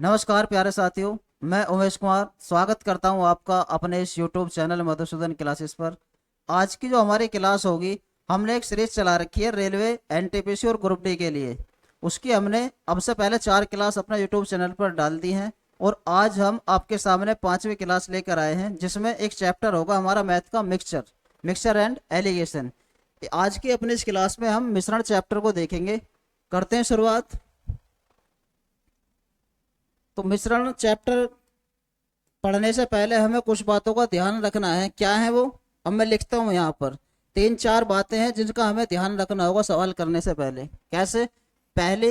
नमस्कार प्यारे साथियों। मैं उमेश कुमार स्वागत करता हूं आपका अपने इस YouTube चैनल मधुसूदन क्लासेस पर। आज की जो हमारी क्लास होगी, हमने एक सीरीज चला रखी है रेलवे एनटीपीसी और ग्रुप डी के लिए। उसकी हमने अब से पहले 4 क्लास अपने YouTube चैनल पर डाल दी हैं और आज हम आपके सामने 5वीं क्लास लेकर आए हैं, जिसमें एक चैप्टर होगा हमारा मैथ का मिक्सचर मिक्सचर एंड एलिगेशन। आज की अपनी इस क्लास में हम मिश्रण चैप्टर को देखेंगे। करते हैं शुरुआत। तो मिश्रण चैप्टर पढ़ने से पहले हमें कुछ बातों का ध्यान रखना है। क्या है वो? अब मैं लिखता हूँ यहाँ पर 3-4 बातें हैं जिनका हमें ध्यान रखना होगा सवाल करने से पहले। कैसे? पहली,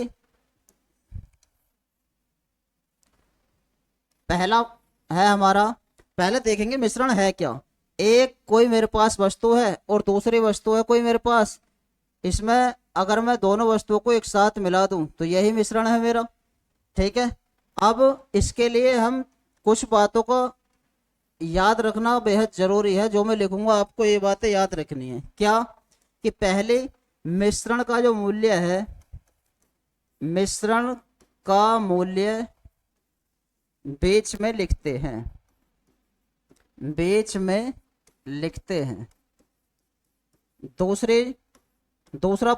पहला है हमारा, पहले देखेंगे मिश्रण है क्या। एक कोई मेरे पास वस्तु है और दूसरी वस्तु है कोई मेरे पास। इसमें अगर मैं दोनों वस्तुओं को एक साथ मिला दूं तो यही मिश्रण है मेरा। ठीक है। अब इसके लिए हम कुछ बातों को याद रखना बेहद जरूरी है। जो मैं लिखूंगा आपको ये बातें याद रखनी है। क्या? कि पहले मिश्रण का जो मूल्य है, मिश्रण का मूल्य बीच में लिखते हैं, बीच में लिखते हैं। दूसरी दूसरा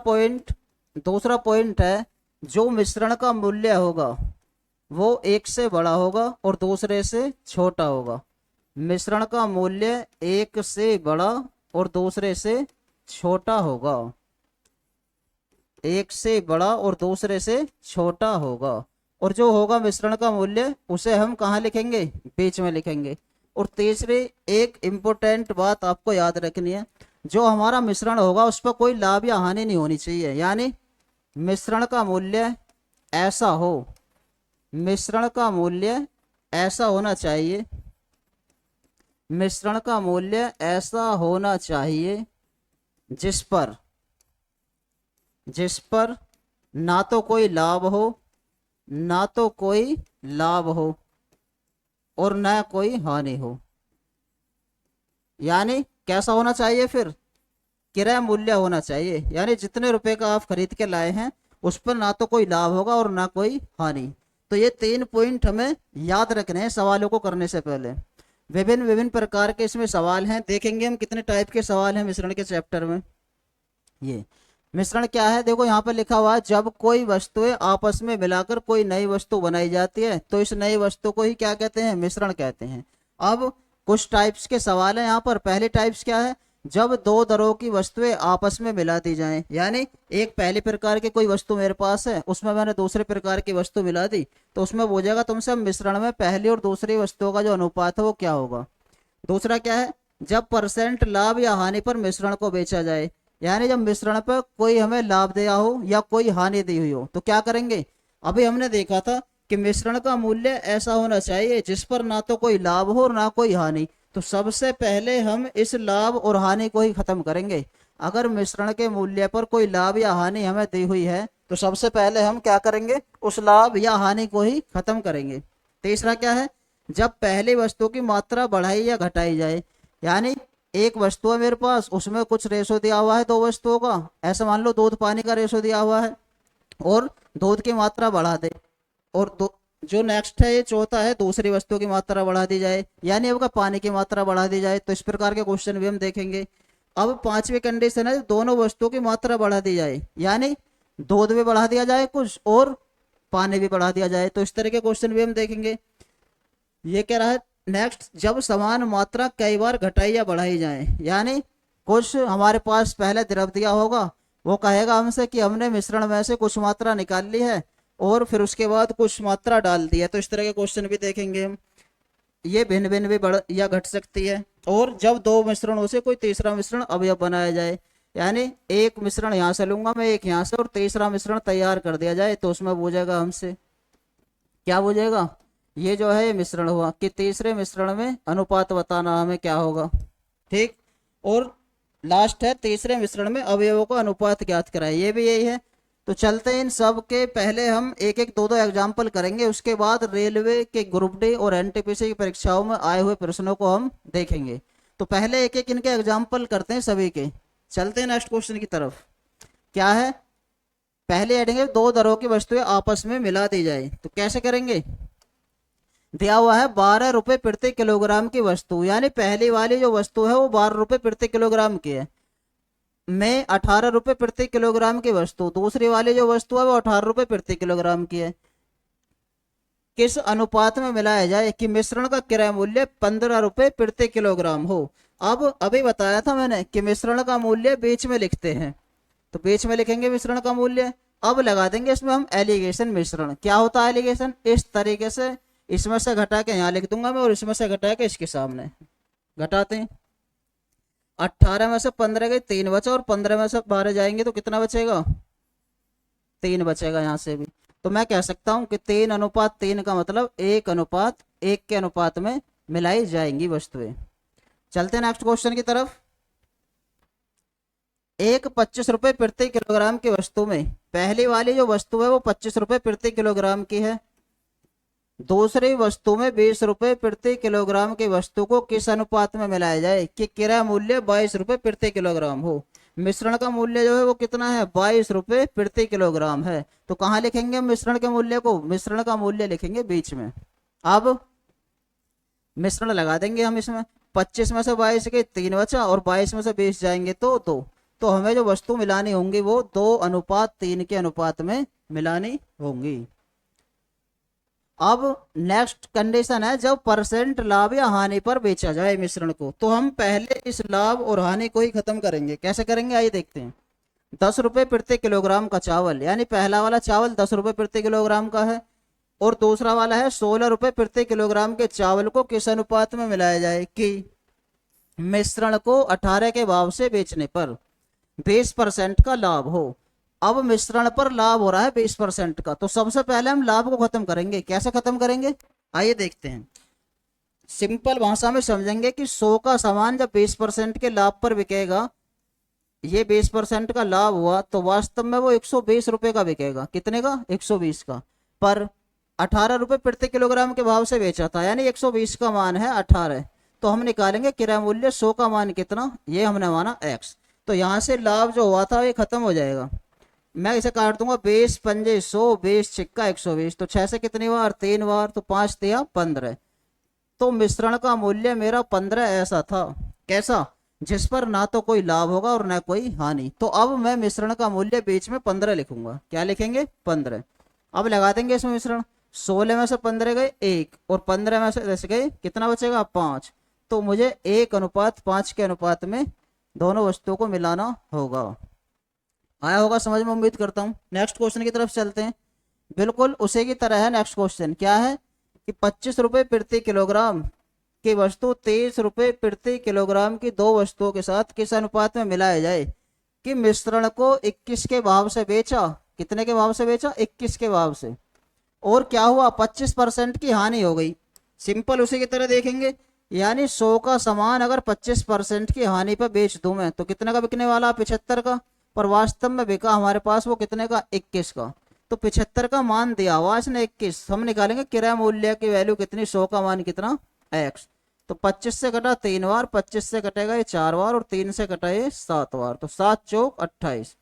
पॉइंट है, जो मिश्रण का मूल्य होगा वो एक से बड़ा होगा और दूसरे से छोटा होगा। मिश्रण का मूल्य एक से बड़ा और दूसरे से छोटा होगा। एक से बड़ा और दूसरे से छोटा होगा। और जो होगा मिश्रण का मूल्य, उसे हम कहाँ लिखेंगे? बीच में लिखेंगे। और तीसरी एक इम्पोर्टेंट बात आपको याद रखनी है, जो हमारा मिश्रण होगा उस पर कोई लाभ या हानि नहीं होनी चाहिए। यानी मिश्रण का मूल्य ऐसा हो, मिश्रण का मूल्य ऐसा होना चाहिए, मिश्रण का मूल्य ऐसा होना चाहिए जिस पर ना तो कोई लाभ हो, ना तो कोई लाभ हो और ना कोई हानि हो। यानी कैसा होना चाहिए? फिर क्रय मूल्य होना चाहिए। यानी जितने रुपए का आप खरीद के लाए हैं उस पर ना तो कोई लाभ होगा और ना कोई हानि। तो ये 3 पॉइंट हमें याद रखने हैं सवालों को करने से पहले। विभिन्न विभिन्न प्रकार के इसमें सवाल हैं। देखेंगे हम कितने टाइप के सवाल हैं मिश्रण के चैप्टर में। ये मिश्रण क्या है? देखो यहाँ पर लिखा हुआ है, जब कोई वस्तुएं आपस में मिलाकर कोई नई वस्तु बनाई जाती है तो इस नई वस्तु को ही क्या कहते हैं? मिश्रण कहते हैं। अब कुछ टाइप्स के सवाल हैं यहाँ पर। पहले टाइप्स क्या है? जब दो तरह की वस्तुएं आपस में मिला दी जाएं। यानी एक पहले प्रकार की कोई वस्तु मेरे पास है, उसमें मैंने दूसरे प्रकार की वस्तु मिला दी, तो उसमें पूछेगा तुमसे मिश्रण में पहली और दूसरी वस्तुओं का जो अनुपात है वो क्या होगा। दूसरा क्या है? जब परसेंट लाभ या हानि पर मिश्रण को बेचा जाए। यानी जब मिश्रण पर कोई हमें लाभ दिया हो या कोई हानि दी हुई हो तो क्या करेंगे। अभी हमने देखा था कि मिश्रण का मूल्य ऐसा होना चाहिए जिस पर ना तो कोई लाभ हो और ना कोई हानि। तो सबसे पहले हम इस लाभ और हानि को ही खत्म करेंगे। अगर मिश्रण के मूल्य पर कोई लाभ या हानि हमें दी हुई है तो सबसे पहले हम क्या करेंगे? उस लाभ या हानि को ही खत्म करेंगे। तीसरा क्या है? जब पहली वस्तु की मात्रा बढ़ाई या घटाई जाए। यानी एक वस्तु है मेरे पास, उसमें कुछ रेशो दिया हुआ है दो वस्तुओं का। ऐसा मान लो दूध पानी का रेशो दिया हुआ है और दूध की मात्रा बढ़ा दे। और जो नेक्स्ट है, ये चौथा है, दूसरी वस्तु की मात्रा बढ़ा दी जाए, यानी आपका पानी की मात्रा बढ़ा दी जाए। तो इस प्रकार के क्वेश्चन भी हम देखेंगे। अब 5वीं कंडीशन है, दोनों वस्तुओं की मात्रा बढ़ा दी जाए। यानी दूध भी बढ़ा दिया जाए कुछ और पानी भी बढ़ा दिया जाए। तो इस तरह के क्वेश्चन भी हम देखेंगे। ये कह रहा है नेक्स्ट, जब समान मात्रा कई बार घटाई या बढ़ाई जाए। यानी कुछ हमारे पास पहले द्रव दिया होगा, वो कहेगा हमसे कि हमने मिश्रण में से कुछ मात्रा निकाल ली है और फिर उसके बाद कुछ मात्रा डाल दी है। तो इस तरह के क्वेश्चन भी देखेंगे हम। ये भिन्न भिन्न भी बढ़ या घट सकती है। और जब दो मिश्रणों से कोई तीसरा मिश्रण अवयव बनाया जाए। यानी एक मिश्रण यहाँ से लूंगा मैं, एक यहाँ से, और तीसरा मिश्रण तैयार कर दिया जाए तो उसमें पूछेगा हमसे, क्या पूछेगा? ये जो है ये मिश्रण हुआ कि तीसरे मिश्रण में अनुपात बताना हमें क्या होगा। ठीक। और लास्ट है, तीसरे मिश्रण में अवयवों का अनुपात ज्ञात कराए। ये भी यही है। तो चलते हैं, इन सब के पहले हम एक एक दो दो एग्जाम्पल करेंगे, उसके बाद रेलवे के ग्रुप डी और एनटीपीसी की परीक्षाओं में आए हुए प्रश्नों को हम देखेंगे। तो पहले एक एक इनके एग्जाम्पल करते हैं सभी के। चलते हैं नेक्स्ट क्वेश्चन की तरफ। क्या है? पहले हेडिंग है, दो दरों की वस्तुएं आपस में मिला दी जाए। तो कैसे करेंगे? दिया हुआ है 12 रुपए प्रति किलोग्राम की वस्तु, यानी पहली वाली जो वस्तु है वो 12 रुपए प्रति किलोग्राम की है, में 18 रुपए प्रति किलोग्राम की वस्तु, दूसरी वाली जो वस्तु है वो 18 रुपए प्रति किलोग्राम की है। किस अनुपात में मिलाया जाए कि मिश्रण का क्रय मूल्य 15 रुपए प्रति किलोग्राम हो। अब अभी बताया था मैंने कि मिश्रण का मूल्य बीच में लिखते हैं, तो बीच में लिखेंगे मिश्रण का मूल्य। अब लगा देंगे इसमें हम एलिगेशन मिश्रण। क्या होता है एलिगेशन? इस तरीके से इसमें से घटा के यहाँ लिख दूंगा मैं और इसमें से घटा के इसके सामने घटाते हैं। 18 में से 15 गई, 3 बचा, और 15 में से 12 जाएंगे तो कितना बचेगा? 3 बचेगा यहाँ से भी। तो मैं कह सकता हूँ कि 3:3 का मतलब 1:1 के अनुपात में मिलाई जाएंगी वस्तुएं। चलते हैं नेक्स्ट क्वेश्चन की तरफ। एक 25 रुपए प्रति किलोग्राम की वस्तु में पहली वाली जो वस्तु है वो 25 रुपए प्रति किलोग्राम की है, दूसरी वस्तु में 20 रुपए प्रति किलोग्राम की वस्तु को किस अनुपात में मिलाया जाए कि क्रय मूल्य 22 रुपए प्रति किलोग्राम हो। मिश्रण का मूल्य जो है वो कितना है? 22 रुपए प्रति किलोग्राम है। तो कहाँ लिखेंगे हम मिश्रण के मूल्य को? मिश्रण का मूल्य लिखेंगे बीच में। अब मिश्रण लगा देंगे हम इसमें। 25 में से 22 के 3 बचा और 22 में से 20 जाएंगे तो 2। तो हमें जो वस्तु मिलानी होंगी वो 2:3 के अनुपात में मिलानी होंगी। अब नेक्स्ट कंडीशन है जब परसेंट लाभ या हानि पर बेचा जाए मिश्रण को, तो हम पहले इस लाभ और हानि को ही खत्म करेंगे। कैसे करेंगे आइए देखते हैं। 10 रुपए प्रति किलोग्राम का चावल, यानी पहला वाला चावल 10 रुपए प्रति किलोग्राम का है और दूसरा वाला है 16 रुपए प्रति किलोग्राम के चावल को किस अनुपात में मिलाया जाए कि मिश्रण को 18 के भाव से बेचने पर 20% का लाभ हो। अब मिश्रण पर लाभ हो रहा है 20% का, तो सबसे पहले हम लाभ को खत्म करेंगे। कैसे खत्म करेंगे आइए देखते हैं। सिंपल भाषा में समझेंगे कि 100 का सामान जब 20% के लाभ पर बिकेगा, ये 20% का लाभ हुआ तो वास्तव में वो 120 रुपए का बिकेगा। कितने का? 120 का। पर 18 रुपए प्रति किलोग्राम के भाव से बेचा था, यानी 120 का मान है 18। तो हम निकालेंगे क्रय मूल्य 100 का मान कितना, ये हमने माना x। तो यहाँ से लाभ जो हुआ था ये खत्म हो जाएगा। मैं इसे काट दूंगा, 20 पंजे 100, 20 छिक्का 120, तो 6 से कितनी बार? 3 बार, तो 5 तिया 15। तो मिश्रण का मूल्य मेरा 15 ऐसा था। कैसा? जिस पर ना तो कोई लाभ होगा और ना कोई हानि। तो अब मैं मिश्रण का मूल्य बीच में 15 लिखूंगा। क्या लिखेंगे? 15। अब लगा देंगे इसमें मिश्रण। 16 में से 15 गए 1 और 15 में से 10 गए, कितना बचेगा? 5। तो मुझे 1:5 के अनुपात में दोनों वस्तुओं को मिलाना होगा। आया होगा समझ में, उम्मीद करता हूं। नेक्स्ट क्वेश्चन की तरफ चलते हैं। बिल्कुल उसी की तरह है नेक्स्ट क्वेश्चन। क्या है कि 25 रुपए प्रति किलोग्राम की वस्तु 23 रुपए प्रति किलोग्राम की दो वस्तुओं के साथ किस अनुपात में मिलाया जाए कि मिश्रण को 21 के भाव से बेचा। कितने के भाव से बेचा? 21 के भाव से। और क्या हुआ? 25% की हानि हो गई। सिंपल उसी की तरह देखेंगे, यानी 100 का सामान अगर 25% की हानि पर बेच दूं मैं तो कितने का बिकने वाला? 75 का। पर वास्तव में बिका हमारे पास वो कितने का? 21 का। तो 75 का मान दिया हुआ इसने 21। हम निकालेंगे क्रय मूल्य की वैल्यू कितनी? 100 का मान कितना? x। तो 25 से कटा 3 बार, 25 से कटेगा ये 4 बार और 3 से कटा ये 7 बार, तो 7 चौक 28।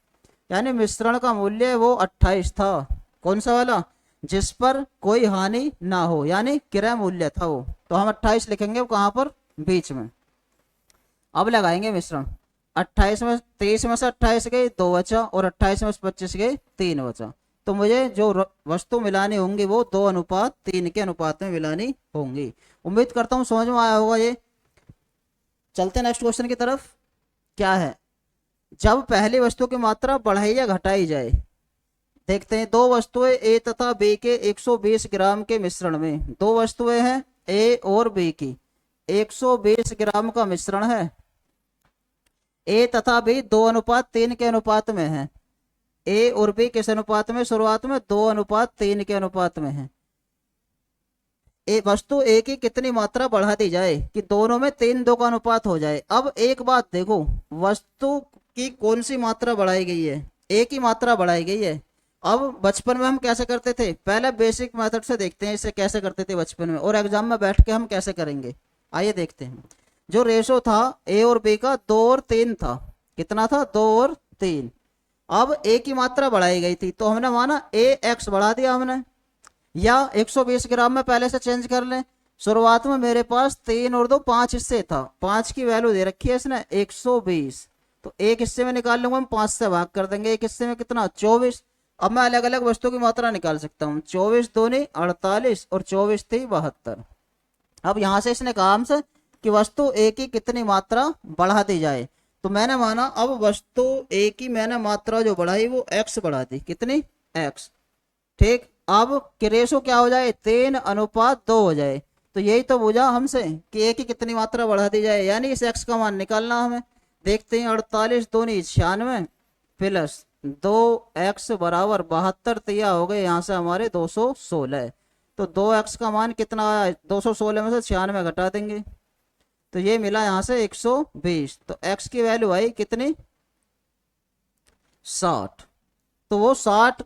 यानी मिश्रण का मूल्य वो 28 था। कौन सा वाला? जिस पर कोई हानि ना हो, यानी क्रय मूल्य था वो। तो हम 28 लिखेंगे, वो कहां पर? बीच में। अब लगाएंगे मिश्रण। 28 में 23 में से 28 गए 2 बचा और 28 में से 25 गए 3 बचा। तो मुझे जो वस्तु मिलानी होंगी वो 2:3 के अनुपात में मिलानी होंगी। उम्मीद करता हूं समझ में आया होगा ये। चलते हैं नेक्स्ट क्वेश्चन की तरफ। क्या है? जब पहली वस्तु की मात्रा बढ़ाई या घटाई जाए। देखते हैं, दो वस्तुएं ए तथा बी के 120 ग्राम के मिश्रण में, दो वस्तुएं हैं ए और बी की, 120 ग्राम का मिश्रण है। ए तथा बी 2:3 के अनुपात में है। ए और बी किस अनुपात में? शुरुआत में 2:3 के अनुपात में है। वस्तु ए की कितनी मात्रा बढ़ा दी जाए कि दोनों में 3:2 का अनुपात हो जाए। अब एक बात देखो, वस्तु की कौन सी मात्रा बढ़ाई गई है? ए की मात्रा बढ़ाई गई है। अब बचपन में हम कैसे करते थे? पहले बेसिक मेथड से देखते हैं इसे कैसे करते थे बचपन में, और एग्जाम में बैठ के हम कैसे करेंगे। आइए देखते हैं। जो रेशो था ए और बी का 2 और 3 था। कितना था? 2 और 3। अब ए की मात्रा बढ़ाई गई थी तो हमने माना ए एक्स बढ़ा दिया हमने। या 120 ग्राम में पहले से चेंज कर लें। शुरुआत में मेरे पास 3 और 2 5 हिस्से था, 5 की वैल्यू दे रखी है इसने 120, तो एक हिस्से में निकाल लूंगा, हम 5 से भाग कर देंगे, एक हिस्से में कितना 24। अब मैं अलग अलग वस्तुओं की मात्रा निकाल सकता हूँ, 24 दूनी 48 और 24 थी 72। अब यहां से इसने कहा हमसे कि वस्तु ए की कितनी मात्रा बढ़ा दी जाए, तो मैंने माना अब वस्तु ए की मैंने मात्रा जो बढ़ाई वो एक्स बढ़ा दी, कितनी एक्स। ठीक, अब कि रेशो क्या हो जाए 3:2 हो जाए। तो यही तो पूछा हमसे कि ए की कितनी मात्रा बढ़ा दी जाए, यानी इस एक्स का मान निकालना हमें। देखते हैं 48 दूनी 96 प्लस 2x बराबर 72 तिया हो गए यहाँ से हमारे 216। तो 2x का मान कितना आया, 216 में से 96 घटा देंगे तो ये मिला यहाँ से 120। तो x की वैल्यू आई कितनी 60। तो वो 60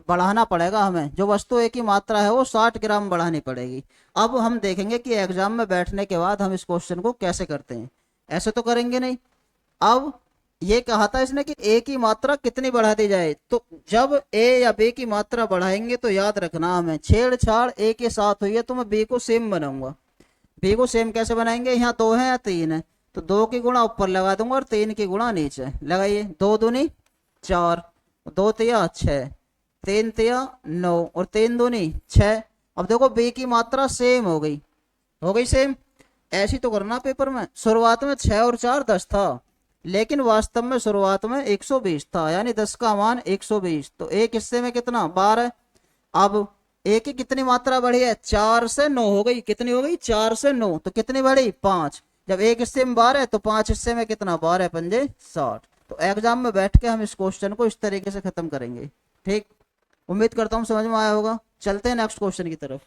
बढ़ाना पड़ेगा हमें, जो वस्तु ए की मात्रा है वो 60 ग्राम बढ़ानी पड़ेगी। अब हम देखेंगे कि एग्जाम में बैठने के बाद हम इस क्वेश्चन को कैसे करते हैं, ऐसे तो करेंगे नहीं। अब ये कहा था इसने कि ए की मात्रा कितनी बढ़ा दी जाए, तो जब ए या बी की मात्रा बढ़ाएंगे तो याद रखना हमें छेड़छाड़ ए के साथ हुई है तो मैं बी को सेम बनाऊंगा। बी को सेम कैसे बनाएंगे, यहाँ 2 है या 3 है, तो 2 की गुणा ऊपर लगा दूंगा और 3 की गुणा नीचे लगाइए। 2 दूनी 4, 2 तिया 6, 3 तिया 9 और 3 दूनी 6। अब देखो बी की मात्रा सेम हो गई सेम। ऐसी तो करना पेपर में, शुरुआत में 6 और 4 10 था, लेकिन वास्तव में शुरुआत में 120 था, यानी 10 का मान 120। तो एक हिस्से में कितना 12। अब ए की कितनी मात्रा बढ़ी है, 4 से 9 हो गई, कितनी हो गई 4 से 9, तो कितनी बढ़ी 5। जब एक हिस्से में 12 है तो 5 हिस्से में कितना 12 पंजे 60। तो एग्जाम में बैठ के हम इस क्वेश्चन को इस तरीके से खत्म करेंगे। ठीक, उम्मीद करता हूं समझ में आया होगा। चलते हैं नेक्स्ट क्वेश्चन की तरफ।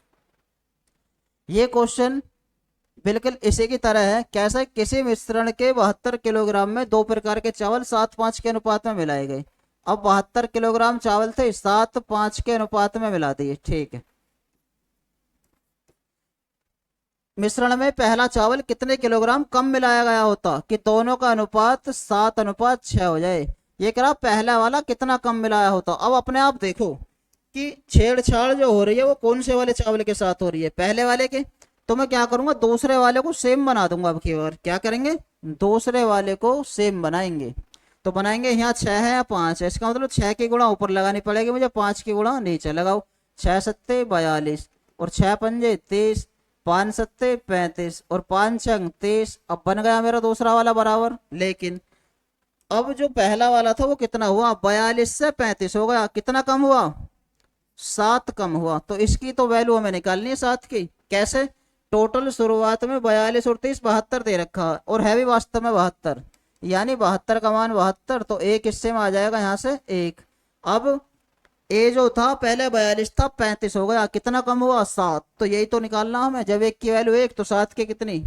ये क्वेश्चन बिल्कुल इसी की तरह है, कैसे किसी मिश्रण के 72 किलोग्राम में 2 प्रकार के चावल 7:5 के अनुपात में मिलाए गए। अब 72 किलोग्राम चावल थे, 7:5 के अनुपात में मिला दिए। ठीक है, मिश्रण में पहला चावल कितने किलोग्राम कम मिलाया गया होता कि दोनों का अनुपात 7:6 हो जाए। ये कह रहा पहला वाला कितना कम मिलाया होता। अब अपने आप देखो कि छेड़छाड़ जो हो रही है वो कौन से वाले चावल के साथ हो रही है, पहले वाले के। तो मैं क्या करूंगा, दूसरे वाले को सेम बना दूंगा। अब की बार क्या करेंगे, दूसरे वाले को सेम बनाएंगे। तो बनाएंगे, यहाँ 6 है या 5 है, इसका मतलब 6 की गुणा ऊपर लगानी पड़ेगी मुझे, 5 की गुणा नीचे लगाओ। 6 सत्ते 42 और 6 पंजे 30, 5 सत्ते 35 और 5 छंग 30। अब बन गया मेरा दूसरा वाला बराबर। लेकिन अब जो पहला वाला था वो कितना हुआ, 42 से 35 हो गया, कितना कम हुआ 7 कम हुआ। तो इसकी तो वैल्यू हमें निकालनी है 7 की। कैसे, टोटल शुरुआत में 42 और 30 72 दे रखा है और है भी वास्तव में 72, यानी 72 का मान 72। तो एक हिस्से में आ जाएगा यहाँ से 1। अब ए जो था पहले 42 था 35 हो गया, कितना कम हुआ 7। तो यही तो निकालना हमें, जब एक की वैल्यू 1 तो 7 की कितनी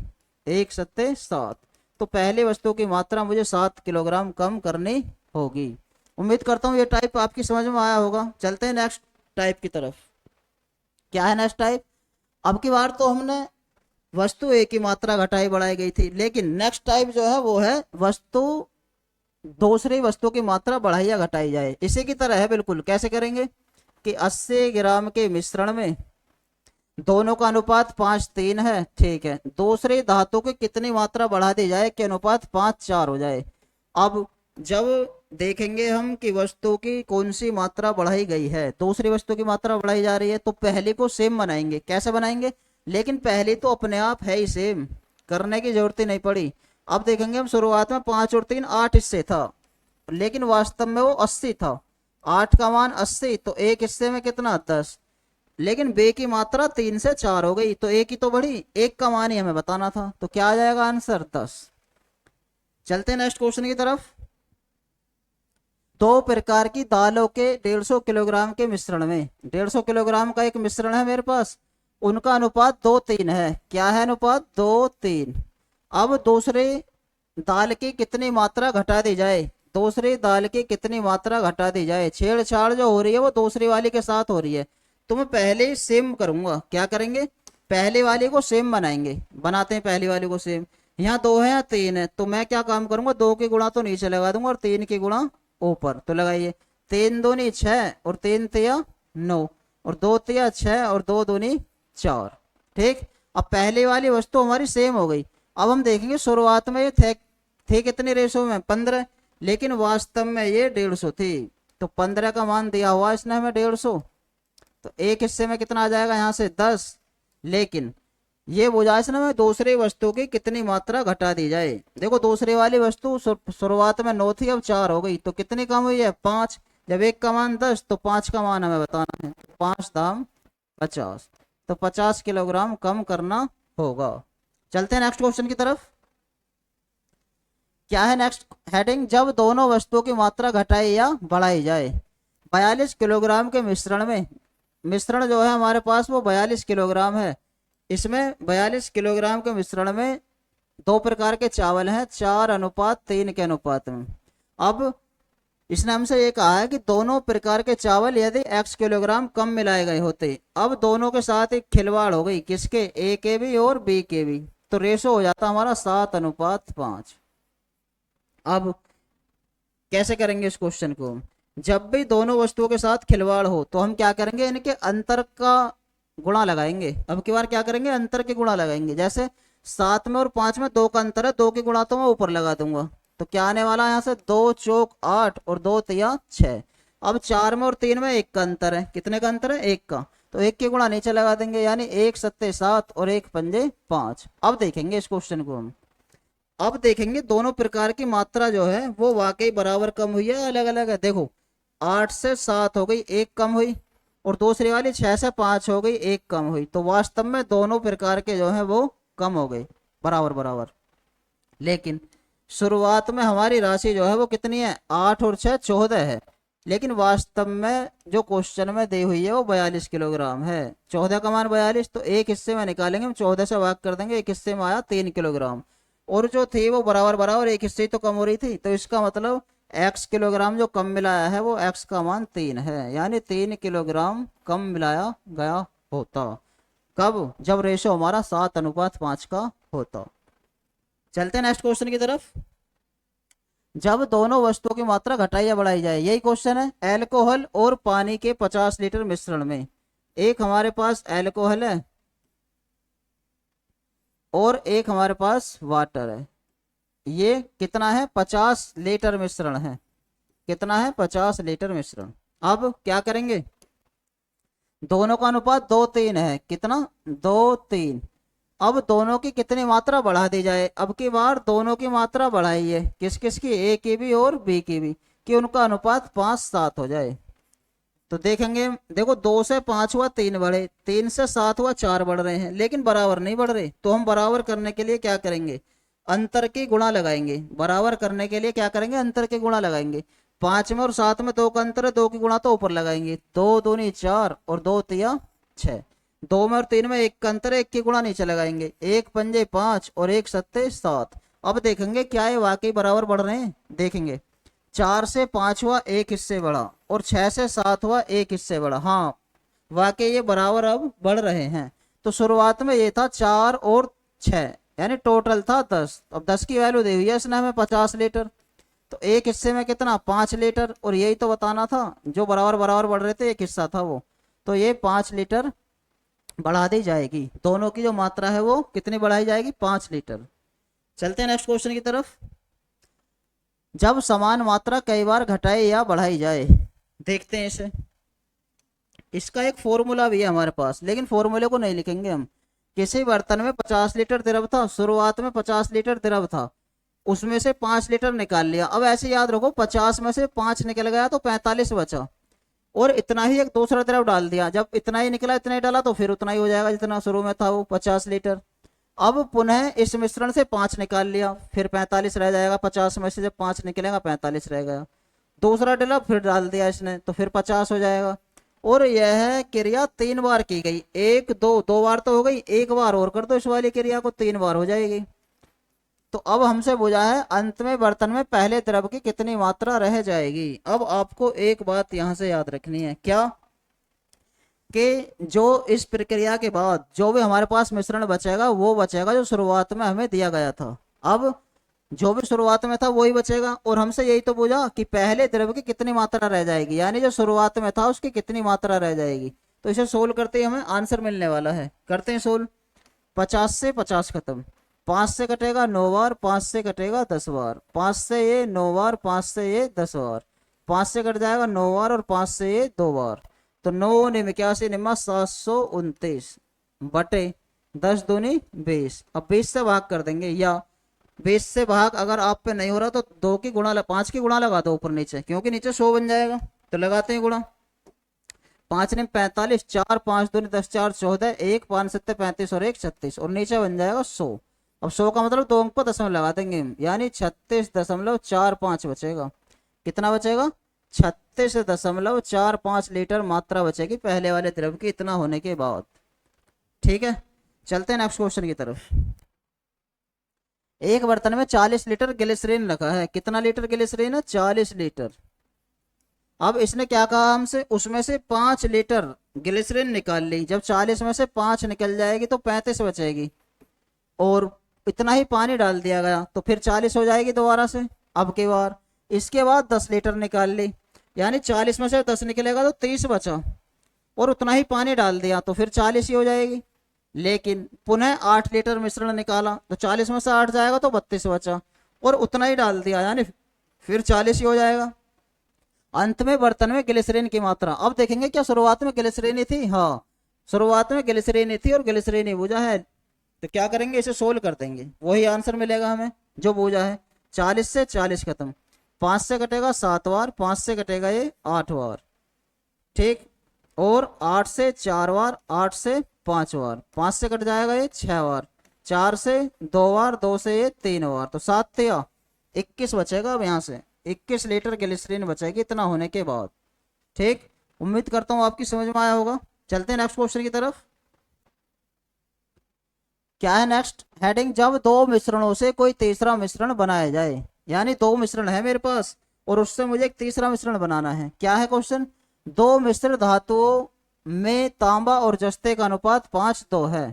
1 सत्ते 7। तो पहले वस्तु की मात्रा मुझे 7 किलोग्राम कम करनी होगी। उम्मीद करता हूँ ये टाइप आपकी समझ में आया होगा। चलते हैं नेक्स्ट टाइप की तरफ। क्या है नेक्स्ट टाइप, अब की बार तो हमने वस्तु ए की मात्रा घटाई बढ़ाई गई थी, लेकिन नेक्स्ट टाइप जो है वो है वस्तु दूसरी वस्तु की मात्रा बढ़ाई या घटाई जाए। इसी की तरह है बिल्कुल। कैसे करेंगे कि 80 ग्राम के मिश्रण में दोनों का अनुपात 5:3 है। ठीक है, दूसरी धातु की कितनी मात्रा बढ़ा दी जाए कि अनुपात 5:4 हो जाए। अब जब देखेंगे हम कि वस्तु की कौन सी मात्रा बढ़ाई गई है, दूसरी वस्तु की मात्रा बढ़ाई जा रही है, तो पहली को सेम बनाएंगे। कैसे बनाएंगे, लेकिन पहली तो अपने आप है ही सेम, करने की जरूरत ही नहीं पड़ी। अब देखेंगे हम शुरुआत में 5 और 3 8 हिस्से था, लेकिन वास्तव में वो 80 था। 8 का मान 80, तो एक हिस्से में कितना 10, लेकिन बे की मात्रा 3 से 4 हो गई, तो एक ही तो बढ़ी, एक का मान ही हमें बताना था। तो क्या आ जाएगा आंसर 10। चलते हैं नेक्स्ट क्वेश्चन की तरफ। 2 प्रकार की दालों के 150 किलोग्राम के मिश्रण में, 150 किलोग्राम का एक मिश्रण है मेरे पास, उनका अनुपात 2:3 है। क्या है अनुपात 2:3। अब दूसरे दाल की कितनी मात्रा घटा दी जाए, दूसरी दाल की कितनी मात्रा घटा दी जाए। छेड़छाड़ जो हो रही है वो दूसरी वाली के साथ हो रही है, तो मैं पहले ही सेम करूंगा। क्या करेंगे, पहले वाली को सेम बनाएंगे। बनाते हैं पहली वाली को सेम। यहाँ 2 है या 3 है, तो मैं क्या काम करूंगा, 2 की गुणा तो नीचे लगा दूंगा और 3 की गुणा ऊपर। तो लगाइए, 3 दूनी 6 और 3 तिया 9 और 2 तिया 6 और 2 दूनी 4। ठीक, अब पहले वाली वस्तु हमारी सेम हो गई। अब हम देखेंगे शुरुआत में ये थे कितने रेशो में 15, लेकिन वास्तव में ये 150 थी। तो 15 का मान दिया हुआ इसने हमें 150, तो एक हिस्से में कितना आ जाएगा यहाँ से 10। लेकिन ये गुजारिश ना, मैं दूसरी वस्तु की कितनी मात्रा घटा दी जाए। देखो दूसरी वाली वस्तु शुरुआत में 9 थी, अब 4 हो गई, तो कितनी कम हुई है 5। जब एक का मान 10 तो 5 का मान हमें बताना है। 5 दाम 50, तो 50 किलोग्राम कम करना होगा। चलते हैं नेक्स्ट क्वेश्चन की तरफ। क्या है नेक्स्ट हेडिंग, जब दोनों वस्तुओं की मात्रा घटाई या बढ़ाई जाए। 42 किलोग्राम के मिश्रण जो है हमारे पास वो 42 किलोग्राम है। इसमें 42 किलोग्राम के मिश्रण में 2 प्रकार के चावल हैं, 4:3 के अनुपात में। अब इसने हमसे ये कहा है कि दोनों प्रकार के चावल यदि x किलोग्राम कम मिलाए गए होते, अब दोनों के साथ एक खिलवाड़ हो गई, किसके, a के भी और b के भी, तो रेशो हो जाता हमारा 7:5। अब कैसे करेंगे इस क्वेश्चन को, जब भी दोनों वस्तुओं के साथ खिलवाड़ हो तो हम क्या करेंगे, इनके अंतर का गुणा लगाएंगे। अब की बार क्या करेंगे, अंतर के गुणा लगाएंगे। जैसे 7 में और 5 में 2 का अंतर है, 2 के गुणा तो मैं ऊपर लगा दूंगा, तो क्या आने वाला है यहाँ से 2 चौक 8 और 2 तिया 6। अब 4 में और 3 में 1 का अंतर है, कितने का अंतर है, 1 का, तो 1 के गुणा नीचे लगा देंगे, यानी 1 सत्ते 7 और 1 पंजे 5। अब देखेंगे इस क्वेश्चन को हम, अब देखेंगे दोनों प्रकार की मात्रा जो है वो वाकई बराबर कम हुई है, अलग अलग है। देखो 8 से 7 हो गई, 1 कम हुई, और दूसरी वाली 6 से 5 हो गई, 1 कम हुई, तो वास्तव में दोनों प्रकार के जो है वो कम हो गए, बराबर बराबर। लेकिन शुरुआत में हमारी राशि जो है वो कितनी है, 8 और 6 14 है, लेकिन वास्तव में जो क्वेश्चन में दी हुई है वो 42 किलोग्राम है। 14 का मान 42, तो एक हिस्से में निकालेंगे हम, 14 से भाग कर देंगे, एक हिस्से में आया 3 किलोग्राम, और जो थी वो बराबर बराबर एक हिस्से तो कम हो रही थी, तो इसका मतलब x किलोग्राम जो कम मिलाया है वो x का मान 3 है, यानी 3 किलोग्राम कम मिलाया गया होता। कब, जब रेशो हमारा 7:5 का होता। चलते हैं नेक्स्ट क्वेश्चन की तरफ। जब दोनों वस्तुओं की मात्रा घटाई या बढ़ाई जाए, यही क्वेश्चन है। एल्कोहल और पानी के 50 लीटर मिश्रण में, एक हमारे पास एल्कोहल है और एक हमारे पास वाटर है, ये कितना है 50 लीटर मिश्रण है, कितना है 50 लीटर मिश्रण। अब क्या करेंगे, दोनों का अनुपात 2:3 है, कितना 2:3। अब दोनों की कितनी मात्रा बढ़ा दी जाए, अब की बार दोनों की मात्रा बढ़ाई है, किस किस की, ए की भी और बी की भी, कि उनका अनुपात 5:7 हो जाए। तो देखेंगे, देखो 2 से 5 हुआ 3 बढ़े, 3 से 7 हुआ 4 बढ़ रहे हैं, लेकिन बराबर नहीं बढ़ रहे, तो हम बराबर करने के लिए क्या करेंगे, अंतर की गुणा लगाएंगे। बराबर करने के लिए क्या करेंगे, अंतर के गुणा लगाएंगे। 5 में और 7 में 2 का अंतर है, 2 की गुणा तो ऊपर लगाएंगे, 2 दूनी 4 और 2 तिया 6। 2 में और 3 में 1 का अंतर है, 1 की गुणा नीचे लगाएंगे, 1 पंजे 5 और 1 सत्ते 7। अब देखेंगे क्या ये वाकई बराबर बढ़ रहे हैं, देखेंगे 4 से 5 हुआ 1 हिस्से बढ़ा, और 6 से 7 हुआ 1 हिस्से बढ़ा, हाँ वाकई ये बराबर अब बढ़ रहे हैं। तो शुरुआत में ये था 4 और 6, यानी टोटल था 10। अब 10 की वैल्यू दी हुई है इसने हमें 50 लीटर, तो एक हिस्से में कितना 5 लीटर, और यही तो बताना था, जो बराबर बराबर बढ़ रहे थे एक हिस्सा था वो, तो ये 5 लीटर बढ़ा दी जाएगी। दोनों की जो मात्रा है वो कितनी बढ़ाई जाएगी, 5 लीटर। चलते हैं नेक्स्ट क्वेश्चन की तरफ। जब समान मात्रा कई बार घटाई या बढ़ाई जाए, देखते हैं इसे। इसका एक फॉर्मूला भी है हमारे पास, लेकिन फॉर्मूले को नहीं लिखेंगे हम। किसी बर्तन में 50 लीटर द्रव था, शुरुआत में 50 लीटर द्रव था, उसमें से 5 लीटर निकाल लिया। अब ऐसे याद रखो 50 में से 5 निकल गया तो 45 बचा, और इतना ही एक दूसरा द्रव डाल दिया, जब इतना ही निकला इतना ही डाला तो फिर उतना ही हो जाएगा जितना शुरू में था वो 50 लीटर। अब पुनः इस मिश्रण से 5 निकाल लिया, फिर 45 रह जाएगा, 50 में से जब 5 निकलेगा 45 रह गया। दूसरा डला फिर डाल दिया इसने, तो फिर 50 हो जाएगा। और यह क्रिया 3 बार की गई, 1 2 2 बार तो हो गई, 1 बार और कर दो इस वाली क्रिया को, 3 बार हो जाएगी। तो अब हमसे पूछा है अंत में बर्तन में पहले द्रव की कितनी मात्रा रह जाएगी। अब आपको एक बात यहां से याद रखनी है, क्या कि जो इस प्रक्रिया के बाद जो भी हमारे पास मिश्रण बचेगा वो बचेगा जो शुरुआत में हमें दिया गया था। अब जो भी शुरुआत में था वही बचेगा, और हमसे यही तो पूछा कि पहले द्रव की कितनी मात्रा रह जाएगी, यानी जो शुरुआत में था उसकी कितनी मात्रा रह जाएगी। तो इसे सोल्व करते ही हमें आंसर मिलने वाला है। करते हैं सोल्व। 50 से 50 खत्म, 5 से कटेगा 9 बार, 5 से कटेगा 10 बार, 5 से ये 9 बार, 5 से ये 10 बार, 5 से कट जाएगा 9 बार और 5 से ये 2 बार। तो 9 निम 81 निम्मा 729 बटे 10 दूनी 20। अब 20 से भाग कर देंगे, या 20 से भाग अगर आप पे नहीं हो रहा तो 2 की गुणा 5 की गुणा लगा दो ऊपर नीचे, क्योंकि नीचे 100 बन जाएगा। तो लगाते हैं गुणा। 5 ने 45, 4 5 दूनी 10 4 14, 1 5 7 35 और 1 36 और नीचे बन जाएगा 100। अब 100 का मतलब 2 अंक पर दशमलव लगा देंगे, यानी 36.45 बचेगा। कितना बचेगा? 36.45 लीटर मात्रा बचेगी पहले वाले द्रव की इतना होने के बाद। ठीक है, चलते हैं नेक्स्ट क्वेश्चन की तरफ। एक बर्तन में 40 लीटर ग्लिसरीन रखा है। कितना लीटर ग्लिसरीन है? 40 लीटर। अब इसने क्या कहा हमसे, उसमें से 5 लीटर ग्लिसरीन निकाल ली। जब 40 में से 5 निकल जाएगी तो 35 बचेगी, और इतना ही पानी डाल दिया गया तो फिर 40 हो जाएगी दोबारा से अब की बार। इसके बाद 10 लीटर निकाल ली, यानी 40 में से 10 निकलेगा तो 30 बचा, और उतना ही पानी डाल दिया तो फिर 40 ही हो जाएगी। लेकिन पुनः 8 लीटर मिश्रण निकाला तो 40 में से 8 जाएगा तो 32 बचा, और उतना ही डाल दिया, यानी फिर 40 ही हो जाएगा। अंत में बर्तन में ग्लिसरीन की मात्रा। अब देखेंगे क्या शुरुआत में ग्लिसरीन थी? हाँ, शुरुआत में ग्लिसरीन थी और ग्लिसरीन ही बूझा है। तो क्या करेंगे, इसे सोल्व कर देंगे, वही आंसर मिलेगा हमें जो बूझा है। 40 से 40 खत्म, 5 से कटेगा 7 बार, 5 से कटेगा ये 8 बार, ठीक, और 8 से 4 बार, 8 से 5 बार, 5 से कट जाएगा ये 6 बार, 4 से 2 बार, 2 से ये 3 बार, तो 7 थे 21 बचेगा। अब यहाँ से 21 लीटर ग्लिसरीन बचेगी इतना होने के बाद। ठीक, उम्मीद करता हूँ आपकी समझ में आया होगा। चलते हैं नेक्स्ट क्वेश्चन की तरफ। क्या है नेक्स्ट हेडिंग? जब 2 मिश्रणों से कोई तीसरा मिश्रण बनाया जाए, यानी 2 मिश्रण है मेरे पास और उससे मुझे एक तीसरा मिश्रण बनाना है। क्या है क्वेश्चन? 2 मिश्र धातुओं में तांबा और जस्ते का अनुपात 5:2 है।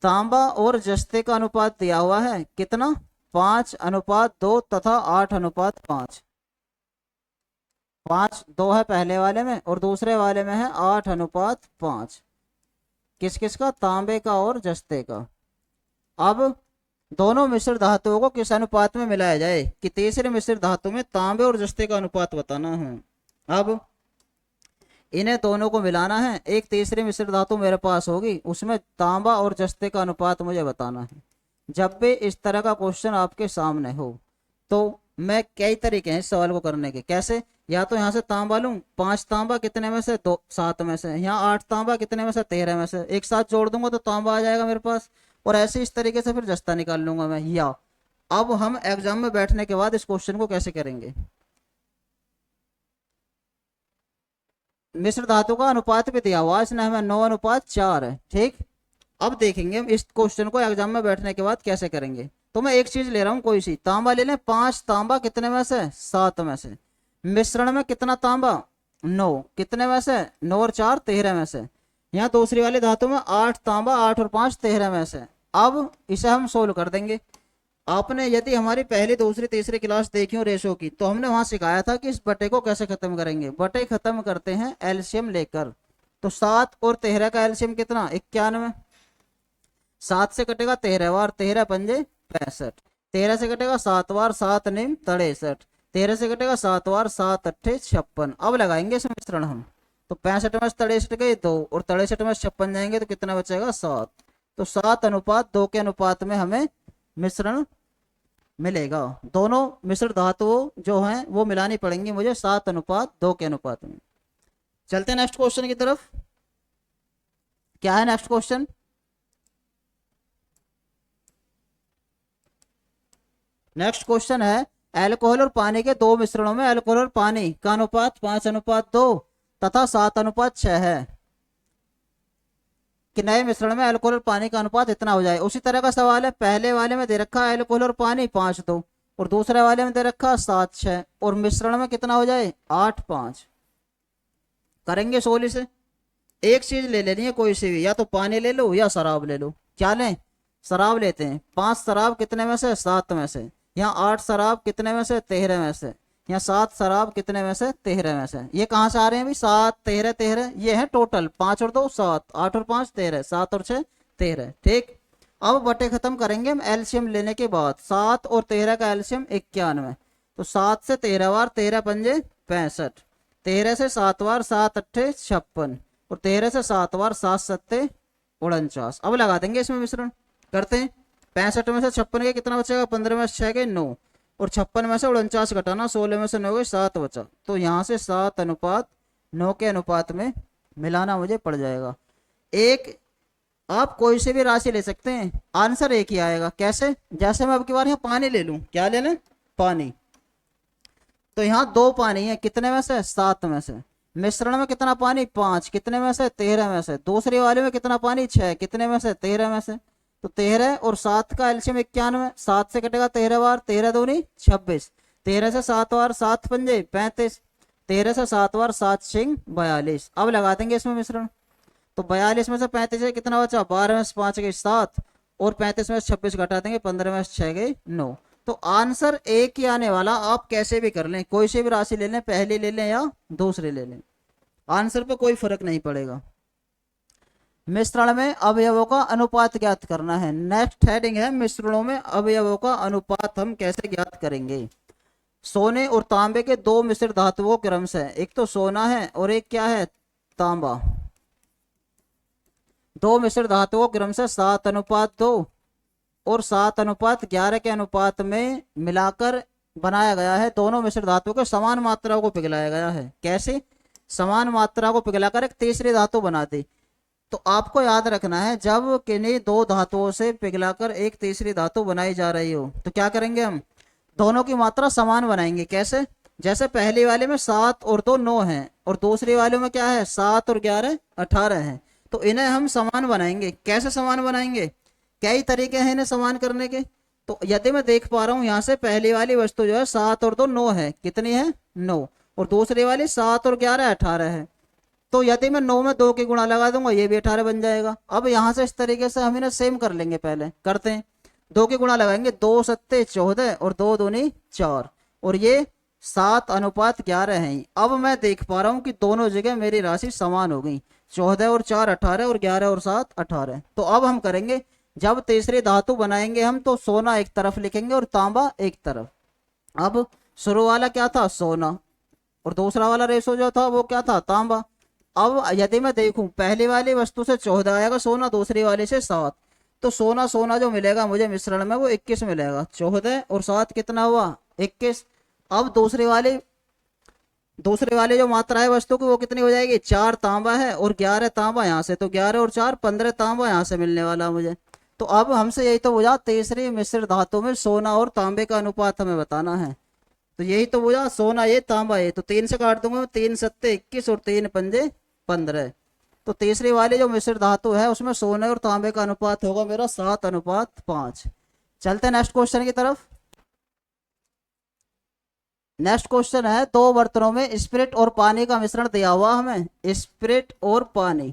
तांबा और जस्ते का अनुपात दिया हुआ है कितना? 5:2 तथा 8:5। 5:2 है पहले वाले में और दूसरे वाले में है 8:5। किस किस का? तांबे का और जस्ते का। अब दोनों मिश्र धातुओं को किस अनुपात में मिलाया जाए कि तीसरे मिश्र धातु में तांबे और जस्ते का अनुपात बताना है। अब इन्हें दोनों को मिलाना है, एक तीसरी मिश्र धातु मेरे पास होगी, उसमें तांबा और जस्ते का अनुपात मुझे बताना है। जब भी इस तरह का क्वेश्चन आपके सामने हो तो मैं कई तरीके हैं इस सवाल को करने के। कैसे? या तो यहाँ से तांबा लूं, 5 तांबा कितने में से? 2 7 में से। यहाँ 8 तांबा कितने में से? 13 में से। एक साथ जोड़ दूंगा तो तांबा आ जाएगा मेरे पास, और ऐसे इस तरीके से फिर जस्ता निकाल लूंगा मैं। या अब हम एग्जाम में बैठने के बाद इस क्वेश्चन को कैसे करेंगे, मिश्र धातु का अनुपात भी दिया हुआ इसने हमें 9:4 है। ठीक, अब देखेंगे इस क्वेश्चन को एग्जाम में बैठने के बाद कैसे करेंगे। तो मैं एक चीज ले रहा हूं, कोई सी तांबा ले लें। 5 तांबा कितने में से? 7 में से। मिश्रण में कितना तांबा? 9, कितने में से? 9 और 4 13 में से। यहाँ दूसरी वाली धातु में 8 तांबा, 8 और 5 13 में से। अब इसे हम सोल्व कर देंगे। आपने यदि हमारी पहली दूसरी तीसरी क्लास देखी हो रेशो की, तो हमने वहां सिखाया था कि इस बटे को कैसे खत्म करेंगे। बटे खत्म करते हैं एलसीएम लेकर। तो 7 और 13 का एलसीएम कितना? 91। 7 से कटेगा 13 बार, 13 पंजे 65। 13 से कटेगा 7 बार, 7 निम 63। 13 से कटेगा 7 बार, 7 अट्ठे 56। अब लगाएंगे इसे मिश्रण हम, तो 65 में 63 गए 2 और 63 में 56 जाएंगे तो कितना बचेगा? 7। तो 7:2 के अनुपात में हमें मिश्रण मिलेगा। दोनों मिश्र धातुओं जो हैं वो मिलानी पड़ेंगी मुझे 7:2 के अनुपात में। चलते हैं नेक्स्ट क्वेश्चन की तरफ। क्या है नेक्स्ट क्वेश्चन? नेक्स्ट क्वेश्चन है अल्कोहल और पानी के 2 मिश्रणों में अल्कोहल और पानी का अनुपात 5:2 तथा 7:6 है कि नए मिश्रण में अल्कोहल और पानी का अनुपात इतना हो जाए। उसी तरह का सवाल है, पहले वाले में दे रखा है अल्कोहल और पानी 5:2 और दूसरे वाले में दे रखा 7:6 और मिश्रण में कितना हो जाए? 8:5। करेंगे सोली से। एक चीज ले लेनी है कोई सी भी, या तो पानी ले लो या शराब ले लो। क्या लें? शराब लेते हैं। 5 शराब कितने में से? 7 में से। यहाँ 8 शराब कितने में से? 13 में से। यहाँ 7 शराब कितने में से 13 में से। ये कहाँ से आ रहे हैं अभी 7 13 13, ये है टोटल 5 और 2 7, 8 और 5 13, 7 और 6 13। ठीक, अब बटे खत्म करेंगे हम एलसीएम लेने के बाद। 7 और 13 का एलसीएम 91, तो 7 से 13 बार 13 पंजे 65, 13 से 7 बार 7 अट्ठे 56, और 13 से 7 बार 7 सत्ते 49। अब लगा देंगे इसमें मिश्रण, करते हैं। 65 में से 56 के कितना बचेगा, 15 में से 6 के 9, और 56 में से 49 घटाना, 16 में से 9 के 7 बचा। तो यहाँ से 7:9 के अनुपात में मिलाना मुझे पड़ जाएगा। एक आप कोई से भी राशि ले सकते हैं, आंसर एक ही आएगा। कैसे, जैसे मैं अब की बार यहाँ पानी ले लूं, क्या ले लें, पानी। तो यहाँ 2 पानी है, कितने में से 7 में से। मिश्रण में कितना पानी 5, कितने में से 13 में से। दूसरे वाले में कितना पानी 6, कितने में से 13 में से। तो 13 और 7 का एलसीएम 91, 7 से कटेगा 13 बार, 13 दूनी 26, 13 से 7 बार 7 पंजे 35, 13 से 7 बार 7 छिंग 42। अब लगा देंगे इसमें मिश्रण, तो 42 में से 35 है कितना बचा, 12 में से 5 गए 7, और 35 में से 26 घटा देंगे, 15 में से 6 गए 9। तो आंसर एक ही आने वाला। आप कैसे भी कर लें, कोई सी भी राशि ले लें, पहली ले लें या दूसरी ले लें, आंसर पे कोई फर्क नहीं पड़ेगा। मिश्रण में अवयवों का अनुपात ज्ञात करना है। नेक्स्ट हेडिंग है मिश्रणों में अवयवों का अनुपात हम कैसे ज्ञात करेंगे। सोने और तांबे के 2 मिश्र धातुओं क्रम से, एक तो सोना है और एक क्या है, तांबा। 2 मिश्र धातुओं क्रम से 7:2 और 7:11 के अनुपात में मिलाकर बनाया गया है। दोनों मिश्र धातुओं के समान मात्रा को पिघलाया गया है। कैसे, समान मात्रा को पिघलाकर एक तीसरी धातु बना दी। तो आपको याद रखना है, जब किन्हीं 2 धातुओं से पिघलाकर एक तीसरी धातु बनाई जा रही हो तो क्या करेंगे, हम दोनों की मात्रा समान बनाएंगे। कैसे, जैसे पहली वाले में 7 और 2 9 है, और दूसरी वाले में क्या है 7 और 11 18 है। तो इन्हें हम समान बनाएंगे। कैसे समान बनाएंगे, कई तरीके हैं इन्हें समान करने के। तो यदि मैं देख पा रहा हूं यहाँ से पहली वाली वस्तु जो है 7 और 2 9 है, कितनी है 9, और दूसरी वाली 7 और 11 18 है। तो यदि मैं 9 में 2 के गुणा लगा दूंगा, ये भी 18 बन जाएगा। अब यहाँ से इस तरीके से हम इन्हें सेम कर लेंगे। पहले करते हैं, 2 के गुणा लगाएंगे, 2 सत्ते 14 और 2 दूनी 4, और ये 7:11 है। अब मैं देख पा रहा हूँ कि दोनों जगह मेरी राशि समान हो गई, 14 और 4 18 और 11 और 7 18। तो अब हम करेंगे, जब तीसरी धातु बनाएंगे हम तो सोना एक तरफ लिखेंगे और तांबा एक तरफ। अब शुरू वाला क्या था, सोना, और दूसरा वाला रेशो जो था वो क्या था, तांबा। अब यदि मैं देखूं, पहली वाली वस्तु से 14 आएगा सोना, दूसरी वाली से 7, तो सोना सोना जो मिलेगा मुझे मिश्रण में वो 21 मिलेगा। 14 और 7 कितना हुआ 21। अब दूसरे वाले जो मात्रा है वस्तु की वो कितनी हो जाएगी, 4 तांबा है और 11 तांबा यहाँ से, तो 11 और 4 15 तांबा यहाँ से मिलने वाला मुझे। तो अब हमसे यही तो बुझा, तीसरी मिश्र धातु में सोना और तांबे का अनुपात हमें बताना है। तो यही तो बुझा, सोना ये तांबा ये, तो 3 से काट दूंगा, 3 सत्ते 21 और 3 पंजे 15। तो तीसरी वाली जो मिश्र धातु है उसमें सोने और तांबे का अनुपात होगा मेरा 7:5। चलते नेक्स्ट क्वेश्चन की तरफ। नेक्स्ट क्वेश्चन है, 2 बर्तनों में स्पिरिट और पानी का मिश्रण दिया हुआ हमें। स्पिरिट और पानी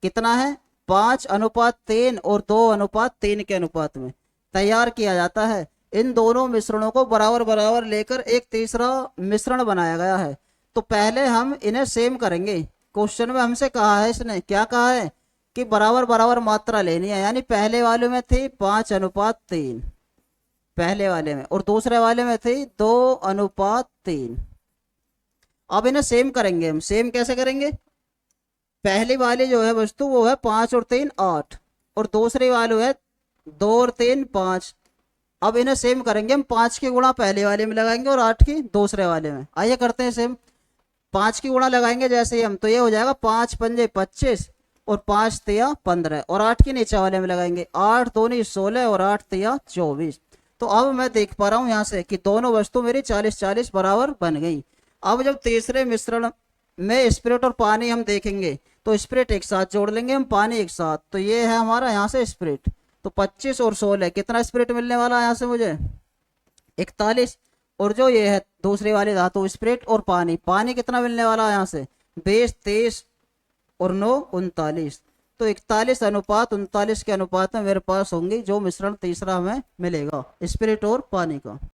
कितना है, 5:3 और 2:3 के अनुपात में तैयार किया जाता है। इन दोनों मिश्रणों को बराबर बराबर लेकर एक तीसरा मिश्रण बनाया गया है। तो पहले हम इन्हें सेम करेंगे। क्वेश्चन में हमसे कहा है, इसने क्या कहा है कि बराबर बराबर मात्रा लेनी है। यानी पहले वाले में थी 5:3 पहले वाले में, और दूसरे वाले में थी 2:3। अब इन्हें सेम करेंगे हम। सेम कैसे करेंगे, पहली वाली जो है वस्तु वो है 5 और 3 8, और दूसरी वाली है 2 और 3 5। अब इन्हें सेम करेंगे हम, 5 की गुणा पहले वाले में लगाएंगे और 8 की दूसरे वाले में। आइए करते हैं सेम। 5 की गुणा लगाएंगे जैसे ही हम, तो ये हो जाएगा 5 पंजे 25 और 5 तिया 15, और 8 के नीचे वाले में लगाएंगे, 8 दूनी 16 और 8 तिया 24। तो अब मैं देख पा रहा हूं यहां से कि दोनों वस्तु मेरी 40-40 बराबर बन गई। अब जब तीसरे मिश्रण में स्पिरिट और पानी हम देखेंगे तो स्पिरिट एक साथ जोड़ लेंगे हम, पानी एक साथ। तो ये है हमारा यहाँ से स्पिरिट। तो 25 और 16 कितना स्पिरिट मिलने वाला है यहाँ से मुझे 41। और जो ये है दूसरी वाली धातु स्पिरिट और पानी, पानी कितना मिलने वाला है यहाँ से 20 23 और 9 39। तो 41:39 के अनुपात में मेरे पास होंगी जो मिश्रण तीसरा हमें मिलेगा स्पिरिट और पानी का।